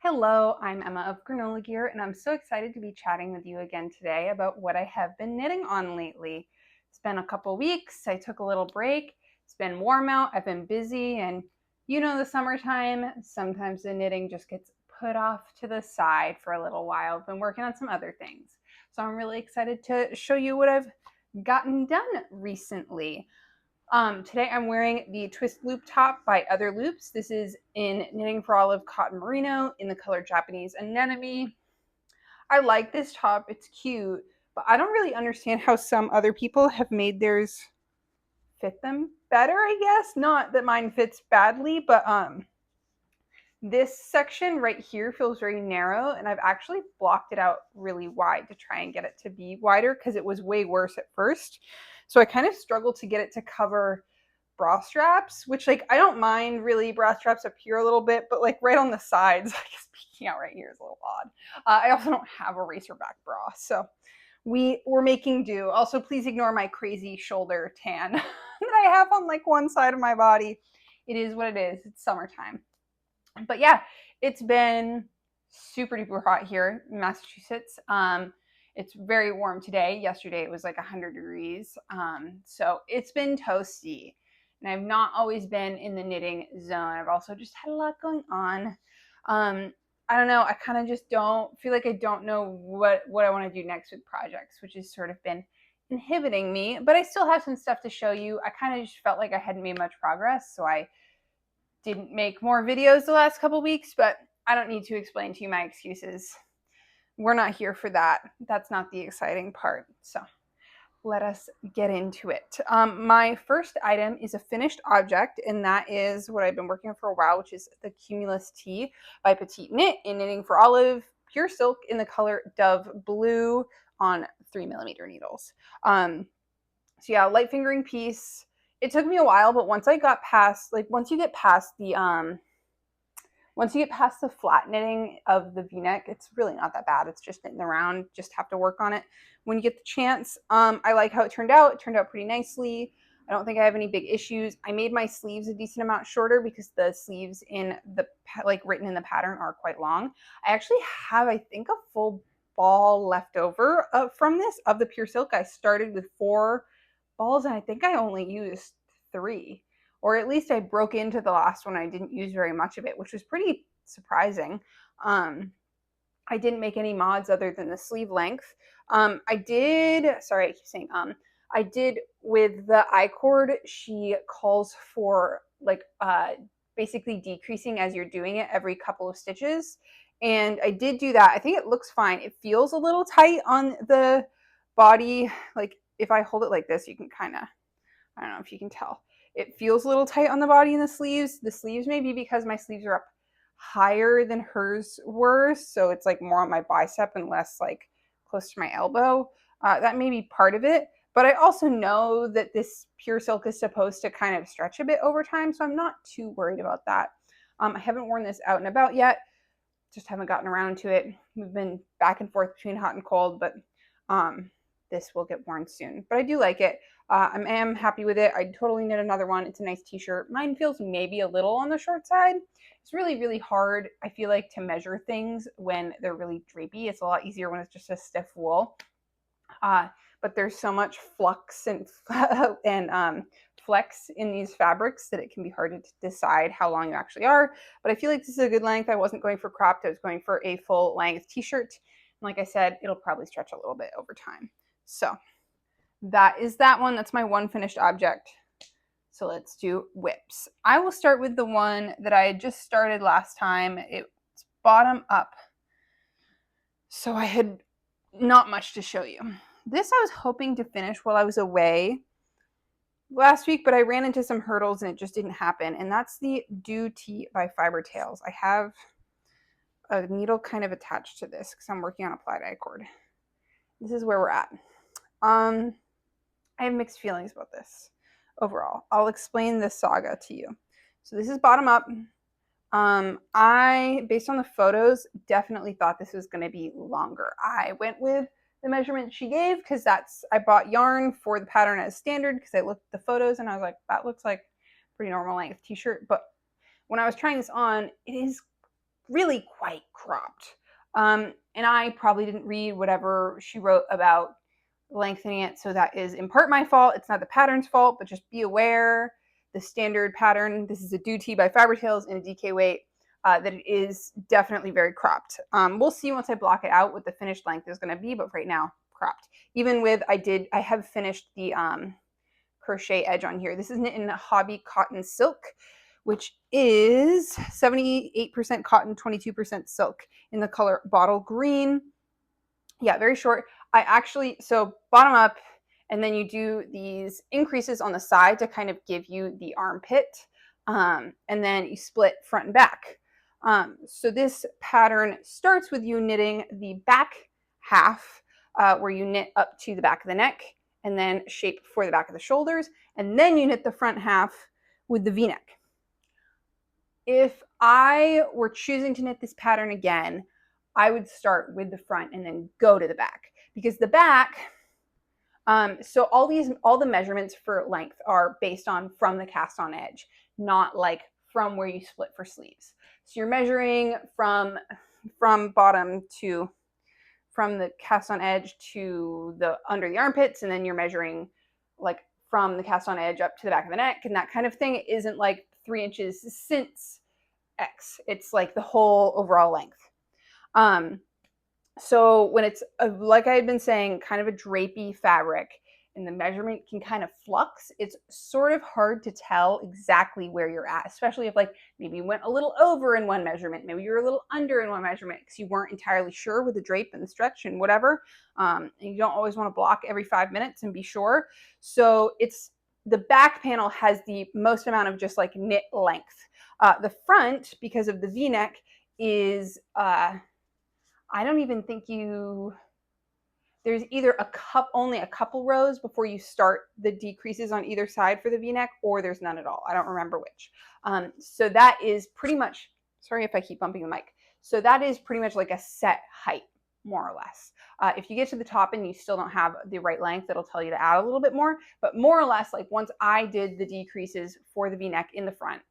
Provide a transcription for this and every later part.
Hello, I'm Emma of Granola Gear, and I'm so excited to be chatting with you again today about what I have been knitting on lately. It's been a couple weeks. I took a little break. It's been warm out. I've been busy, and the summertime, sometimes the knitting just gets put off to the side for a little while. I've been working on some other things. So I'm really excited to show you what I've gotten done recently. Today I'm wearing the twist loop top by Other Loops. This is in Knitting for Olive Cotton Merino in the color Japanese Anemone. I like this top. It's cute, but I don't really understand how some other people have made theirs fit them better, I guess. Not that mine fits badly, but this section right here feels very narrow, and I've actually blocked it out really wide to try and get it to be wider because it was way worse at first. So I kind of struggled to get it to cover bra straps, which I don't mind really bra straps up here a little bit, but right on the sides, peeking out right here is a little odd. I also don't have a racer back bra, so we're making do. Also, please ignore my crazy shoulder tan that I have on one side of my body. It is what it is. It's summertime. But yeah, it's been super duper hot here in Massachusetts. It's very warm today. Yesterday it was 100 degrees. So it's been toasty. And I've not always been in the knitting zone. I've also just had a lot going on. I don't know. I kind of just don't feel like I don't know what I want to do next with projects, which has sort of been inhibiting me. But I still have some stuff to show you. I kind of just felt like I hadn't made much progress, so I didn't make more videos the last couple weeks, but I don't need to explain to you my excuses. We're not here for that. That's not the exciting part. So let us get into it. My first item is a finished object, and that is what I've been working on for a while, which is the Cumulus Tee by Petite Knit in Knitting for Olive, pure silk in the color Dove Blue on 3mm needles. So yeah, light fingering piece. It took me a while, but once I got past, once you get past the flat knitting of the V-neck, it's really not that bad. It's just knitting around, just have to work on it when you get the chance. I like how it turned out. It turned out pretty nicely. I don't think I have any big issues. I made my sleeves a decent amount shorter because the sleeves in the, written in the pattern are quite long. I actually have, I think, a full ball left over from this, of the pure silk. I started with 4 balls, and I think I only used 3, or at least I broke into the last one. I didn't use very much of it, which was pretty surprising. I didn't make any mods other than the sleeve length. I did with the I-cord. She calls for basically decreasing as you're doing it every couple of stitches, and I did do that. I think it looks fine. It feels a little tight on the body. If I hold it like this, you can kind of, I don't know if you can tell, it feels a little tight on the body and the sleeves. The sleeves may be because my sleeves are up higher than hers were, so it's more on my bicep and less close to my elbow. That may be part of it, but I also know that this pure silk is supposed to kind of stretch a bit over time, so I'm not too worried about that. I haven't worn this out and about yet, just haven't gotten around to it. We've been back and forth between hot and cold, but this will get worn soon. But I do like it. I am happy with it. I'd totally knit another one. It's a nice t-shirt. Mine feels maybe a little on the short side. It's really, really hard, I feel like, to measure things when they're really drapey. It's a lot easier when it's just a stiff wool. But there's so much flux and flex in these fabrics that it can be hard to decide how long you actually are. But I feel like this is a good length. I wasn't going for cropped. I was going for a full length t-shirt. And like I said, it'll probably stretch a little bit over time. So that is that one. That's my one finished object. So let's do WIPs. I will start with the one that I had just started last time. It's bottom up. So I had not much to show you. This I was hoping to finish while I was away last week, but I ran into some hurdles and it just didn't happen. And that's the Do Tee by Fiber Tales. I have a needle kind of attached to this because I'm working on applied I-cord. This is where we're at. I have mixed feelings about this overall. I'll explain this saga to you. So this is bottom up. I, based on the photos, definitely thought this was going to be longer. I went with the measurement she gave because I bought yarn for the pattern as standard because I looked at the photos and I was like, that looks like pretty normal length t-shirt. But when I was trying this on, it is really cropped. And I probably didn't read whatever she wrote about lengthening it, so that is in part my fault. It's not the pattern's fault, but just be aware the standard pattern, this is a do tee by Fabertails in a DK weight, that it is definitely very cropped. We'll see once I block it out what the finished length is going to be, but right now cropped. Even with, I have finished the crochet edge on here. This is knit in Hobby Cotton Silk, which is 78% cotton, 22% silk, in the color bottle green. Yeah, very short. I actually, so bottom up, and then you do these increases on the side to kind of give you the armpit, and then you split front and back. So this pattern starts with you knitting the back half, where you knit up to the back of the neck, and then shape for the back of the shoulders, and then you knit the front half with the V-neck. If I were choosing to knit this pattern again, I would start with the front and then go to the back, because the back, so all the measurements for length are based on from the cast on edge, not like from where you split for sleeves. So you're measuring from bottom to, from the cast on edge to the under the armpits, and then you're measuring like from the cast on edge up to the back of the neck, and that kind of thing. It isn't like 3 inches since X. It's like the whole overall length. So when it's like I had been saying, kind of a drapey fabric, and the measurement can kind of flux, it's sort of hard to tell exactly where you're at, especially if like maybe you went a little over in one measurement, maybe you're a little under in one measurement because you weren't entirely sure with the drape and the stretch and whatever. And you don't always want to block every 5 minutes and be sure. So it's, the back panel has the most amount of just like knit length. The front, because of the V-neck, is I don't even think there's either only a couple rows before you start the decreases on either side for the V-neck, or there's none at all. I don't remember which. So that is pretty much, sorry if I keep bumping the mic. So that is pretty much like a set height, more or less. If you get to the top and you still don't have the right length, it'll tell you to add a little bit more. But more or less, like once I did the decreases for the V-neck in the front,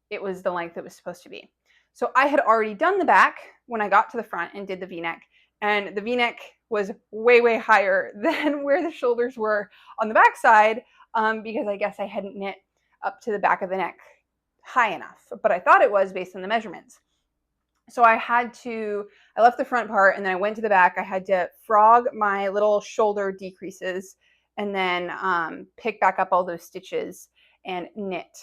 it was the length it was supposed to be. So I had already done the back when I got to the front and did the V-neck, and the V-neck was way, way higher than where the shoulders were on the back side, because I guess I hadn't knit up to the back of the neck high enough, but I thought it was based on the measurements. So I left the front part and then I went to the back. I had to frog my little shoulder decreases and then pick back up all those stitches and knit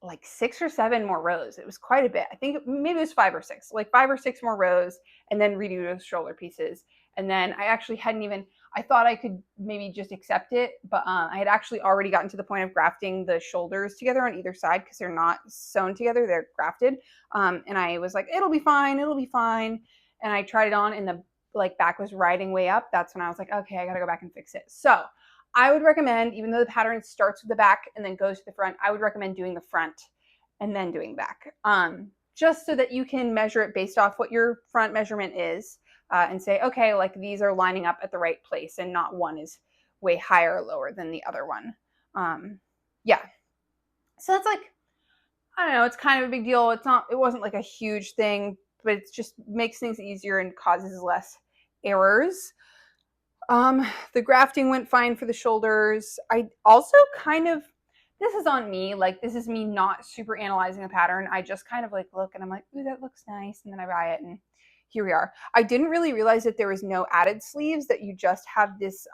like 6 or 7 more rows. It was quite a bit. I think maybe it was 5 or 6, like 5 or 6 more rows, and then redo those shoulder pieces. And then I actually I thought I could maybe just accept it, but I had actually already gotten to the point of grafting the shoulders together on either side because they're not sewn together, they're grafted. And I was like, it'll be fine, it'll be fine. And I tried it on and the back was riding way up. That's when I was like, okay, I gotta go back and fix it. So I would recommend, even though the pattern starts with the back and then goes to the front, I would recommend doing the front and then doing back, just so that you can measure it based off what your front measurement is, and say, okay, like these are lining up at the right place and not one is way higher or lower than the other one. Yeah. So that's like, I don't know, it's kind of a big deal. It wasn't like a huge thing, but it just makes things easier and causes less errors. The grafting went fine for the shoulders. I also this is on me, like this is me not super analyzing the pattern. I just kind of like look and I'm like, ooh, that looks nice. And then I buy it and here we are. I didn't really realize that there was no added sleeves, that you just have this,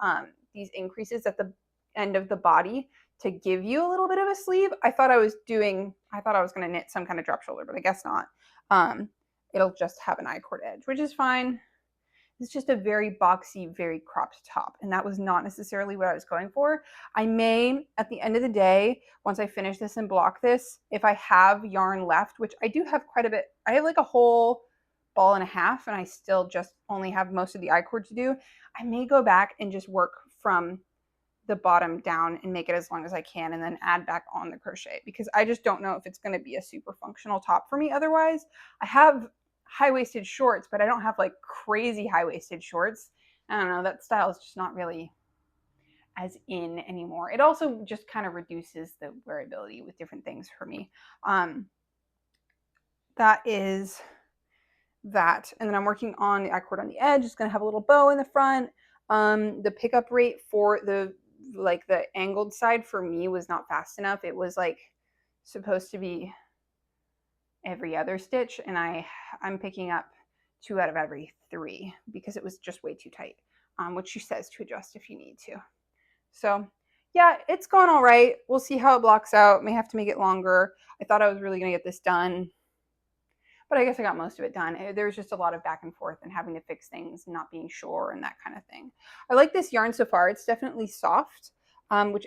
these increases at the end of the body to give you a little bit of a sleeve. I thought I was going to knit some kind of drop shoulder, but I guess not. It'll just have an I-cord edge, which is fine. It's just a very boxy, very cropped top. And that was not necessarily what I was going for. I may, at the end of the day, once I finish this and block this, if I have yarn left, which I do have quite a bit, I have like a whole ball and a half, and I still just only have most of the I-cord to do, I may go back and just work from the bottom down and make it as long as I can and then add back on the crochet, because I just don't know if it's going to be a super functional top for me otherwise. I have high-waisted shorts, but I don't have like crazy high-waisted shorts. I don't know, that style is just not really as in anymore. It also just kind of reduces the wearability with different things for me. That is that. And then I'm working on the I-cord on the edge. It's going to have a little bow in the front. The pickup rate for the angled side for me was not fast enough. It was like supposed to be every other stitch, and I'm picking up 2 out of every 3 because it was just way too tight, which she says to adjust if you need to. So yeah, it's going all right. We'll see how it blocks out. May have to make it longer. I thought I was really going to get this done, but I guess I got most of it done. There was just a lot of back and forth and having to fix things and not being sure and that kind of thing. I like this yarn so far. It's definitely soft, which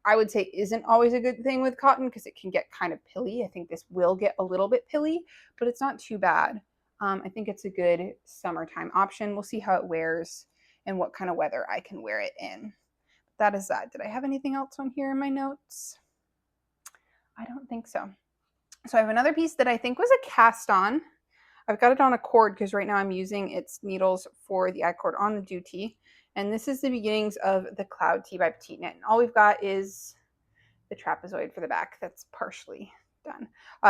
I would say isn't always a good thing with cotton because it can get kind of pilly. I think this will get a little bit pilly, but it's not too bad. I think it's a good summertime option. We'll see how it wears and what kind of weather I can wear it in. That is that. Did I have anything else on here in my notes? I don't think so. So I have another piece that I think was a cast on. I've got it on a cord because right now I'm using its needles for the I-cord on the duty. And this is the beginnings of the Cloud Tee by Petite Knit. And all we've got is the trapezoid for the back that's partially done.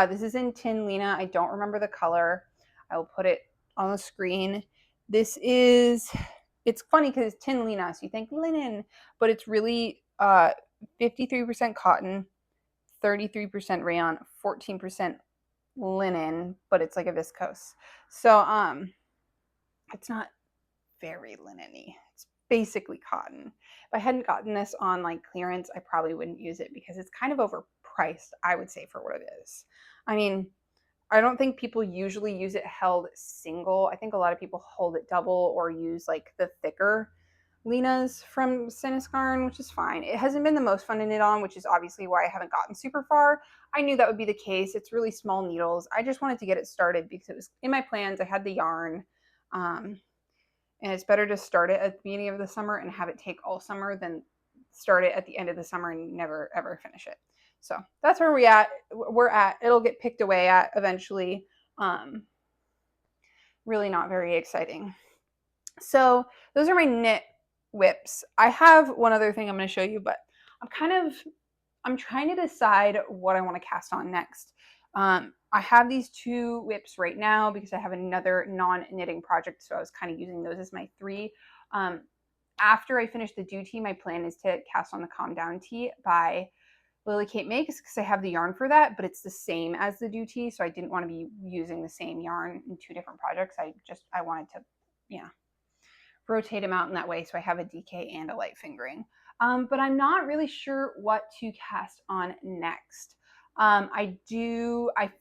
This is in Tin Lena. I don't remember the color. I will put it on the screen. This is, it's funny because it's Tin Lena, so you think linen, but it's really 53% cotton, 33% rayon, 14% linen, but it's like a viscose. So it's not very linen-y. It's basically cotton. If I hadn't gotten this on like clearance, I probably wouldn't use it because it's kind of overpriced, I would say, for what it is. I mean, I don't think people usually use it held single. I think a lot of people hold it double or use like the thicker Lena's from Siniscarn, which is fine. It hasn't been the most fun to knit on, which is obviously why I haven't gotten super far. I knew that would be the case. It's really small needles. I just wanted to get it started because it was in my plans. I had the yarn. And it's better to start it at the beginning of the summer and have it take all summer than start it at the end of the summer and never ever finish it. So that's where we're at. It'll get picked away at eventually. Really not very exciting. So those are my knit WIPs. I have one other thing I'm going to show you, but I'm trying to decide what I want to cast on next. I have these 2 WIPs right now because I have another non-knitting project, so I was kind of using those as my 3. After I finish the Do Tee, my plan is to cast on the Calm Down Tee by Lily Kate Makes because I have the yarn for that, but it's the same as the Do Tee, so I didn't want to be using the same yarn in 2 different projects. I wanted to, rotate them out in that way so I have a DK and a light fingering. But I'm not really sure what to cast on next. I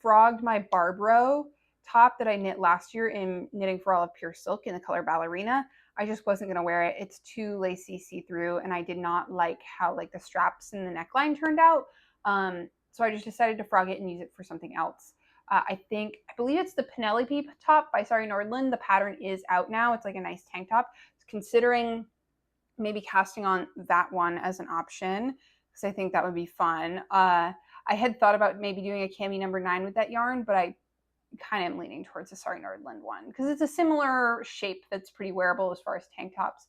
frogged my Barbro top that I knit last year in Knitting for All of Pure Silk in the color Ballerina. I just wasn't going to wear it. It's too lacy see-through, and I did not like how like the straps and the neckline turned out. So I just decided to frog it and use it for something else. I believe it's the Penelope top by Sari Nordlund. The pattern is out now. It's like a nice tank top. Considering maybe casting on that one as an option because I think that would be fun. I had thought about maybe doing a cami number 9 with that yarn, but I kind of am leaning towards the Sari Nordlund one because it's a similar shape that's pretty wearable as far as tank tops.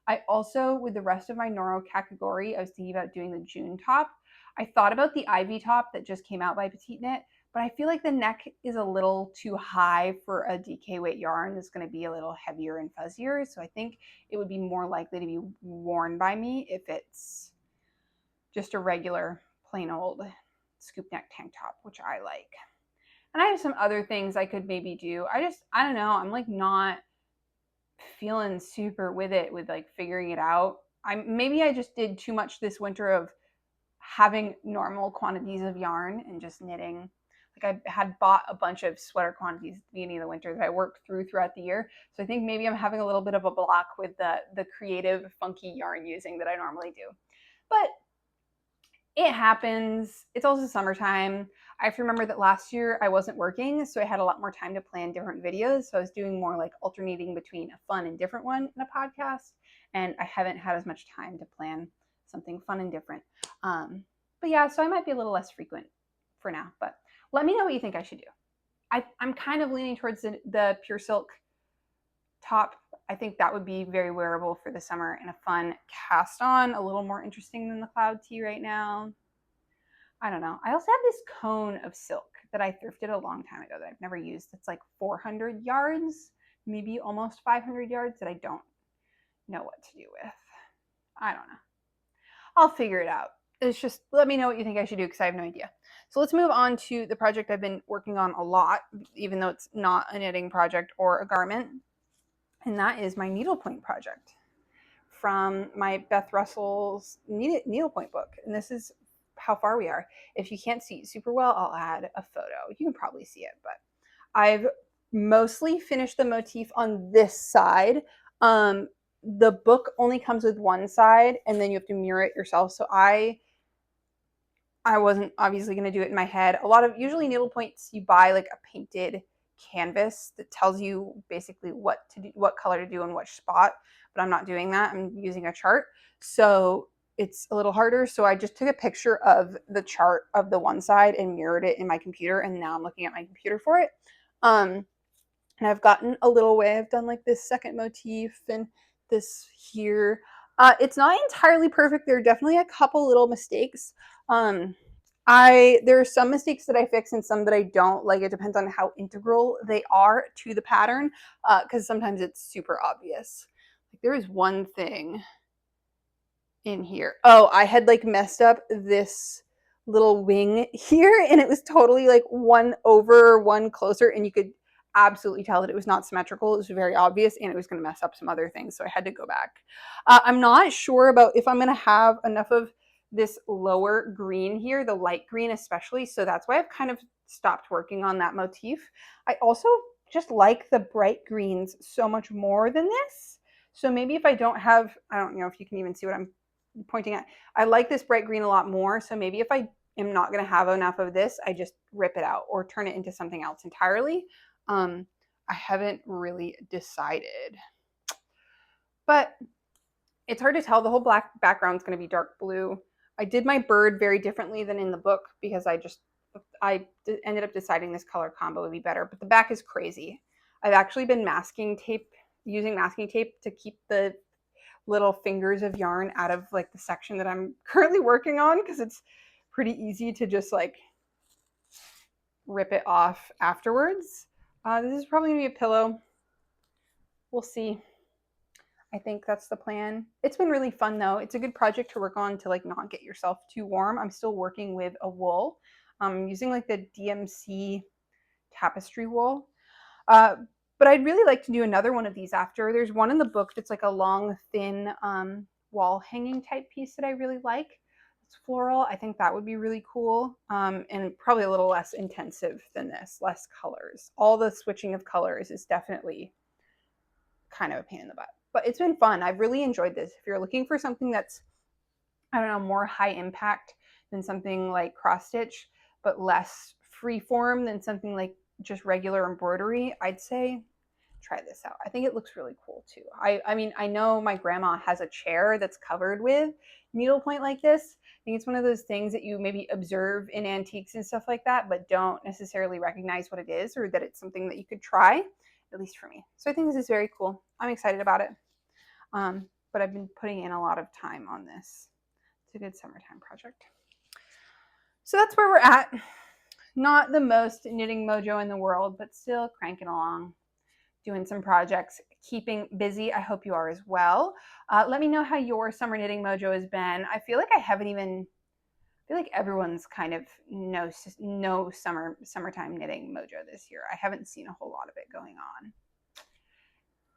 I also, with the rest of my Noro Kakagori, I was thinking about doing the June top. I thought about the Ivy top that just came out by Petite Knit, but I feel like the neck is a little too high for a DK weight yarn that's going to be a little heavier and fuzzier. So I think it would be more likely to be worn by me if it's just a regular plain old scoop neck tank top, which I like. And I have some other things I could maybe do. I don't know. I'm like not feeling super with it with like figuring it out. Maybe I just did too much this winter of having normal quantities of yarn and just knitting. Like I had bought a bunch of sweater quantities at the beginning of the winter that I worked throughout the year. So I think maybe I'm having a little bit of a block with the creative, funky yarn using that I normally do. But it happens. It's also summertime. I have to remember that last year I wasn't working, so I had a lot more time to plan different videos. So I was doing more like alternating between a fun and different one and a podcast. And I haven't had as much time to plan something fun and different. But yeah, so I might be a little less frequent for now. But let me know what you think I should do. I'm kind of leaning towards the Pure Silk top. I think that would be very wearable for the summer and a fun cast on, a little more interesting than the Cloud Tee right now. I don't know. I also have this cone of silk that I thrifted a long time ago that I've never used. It's like 400 yards, maybe almost 500 yards that I don't know what to do with. I don't know. I'll figure it out. It's just, let me know what you think I should do because I have no idea. So let's move on to the project I've been working on a lot, even though it's not a knitting project or a garment. And that is my needlepoint project from my Beth Russell's needlepoint book. And this is how far we are. If you can't see it super well, I'll add a photo. You can probably see it, but I've mostly finished the motif on this side. The book only comes with one side and then you have to mirror it yourself. So I wasn't obviously going to do it in my head. Usually needlepoints, you buy like a painted canvas that tells you basically what to do, what color to do in which spot, but I'm not doing that. I'm using a chart. So it's a little harder. So I just took a picture of the chart of the one side and mirrored it in my computer. And now I'm looking at my computer for it. And I've gotten a little way. I've done like this second motif and this here. It's not entirely perfect. There are definitely a couple little mistakes. There are some mistakes that I fix and some that I don't. Like, it depends on how integral they are to the pattern, because sometimes it's super obvious. Like, there is one thing in here. Oh, I had like messed up this little wing here, and it was totally like one over, one closer, and you could absolutely tell that it was not symmetrical. It was very obvious, and it was going to mess up some other things, so I had to go back. I'm not sure about if I'm going to have enough of this lower green here, the light green especially, so that's why I've kind of stopped working on that motif. I also just like the bright greens so much more than this, so maybe if I don't have, I don't know if you can even see what I'm pointing at, I like this bright green a lot more, so maybe if I am not going to have enough of this, I just rip it out or turn it into something else entirely. I haven't really decided, but it's hard to tell. The whole black background is going to be dark blue. I did my bird very differently than in the book because I ended up deciding this color combo would be better, but the back is crazy. I've actually been using masking tape to keep the little fingers of yarn out of like the section that I'm currently working on, because it's pretty easy to just like rip it off afterwards. This is probably gonna be a pillow. We'll see. I think that's the plan. It's been really fun though. It's a good project to work on to like not get yourself too warm. I'm still working with a wool. I'm using like the DMC tapestry wool. But I'd really like to do another one of these after. There's one in the book that's like a long, thin wall hanging type piece that I really like. It's floral. I think that would be really cool, and probably a little less intensive than this, less colors. All the switching of colors is definitely kind of a pain in the butt, but it's been fun. I've really enjoyed this. If you're looking for something that's, I don't know, more high impact than something like cross stitch, but less freeform than something like just regular embroidery, I'd say try this out. I think it looks really cool too. I mean, I know my grandma has a chair that's covered with needlepoint like this. I think it's one of those things that you maybe observe in antiques and stuff like that, but don't necessarily recognize what it is, or that it's something that you could try, at least for me. So I think this is very cool. I'm excited about it. But I've been putting in a lot of time on this. It's a good summertime project. So that's where we're at. Not the most knitting mojo in the world, but still cranking along, doing some projects, keeping busy. I hope you are as well. Let me know how your summer knitting mojo has been. I feel like everyone's kind of no summertime knitting mojo this year. I haven't seen a whole lot of it going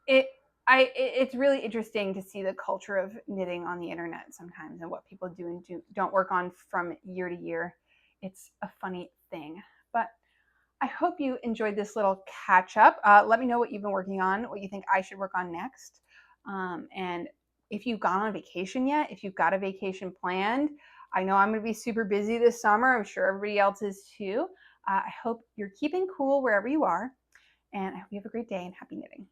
on. It's really interesting to see the culture of knitting on the internet sometimes, and what people do and don't work on from year to year. It's a funny thing, but I hope you enjoyed this little catch up. Let me know what you've been working on, what you think I should work on next. And if you've gone on vacation yet, if you've got a vacation planned, I know I'm going to be super busy this summer. I'm sure everybody else is too. I hope you're keeping cool wherever you are, and I hope you have a great day and happy knitting.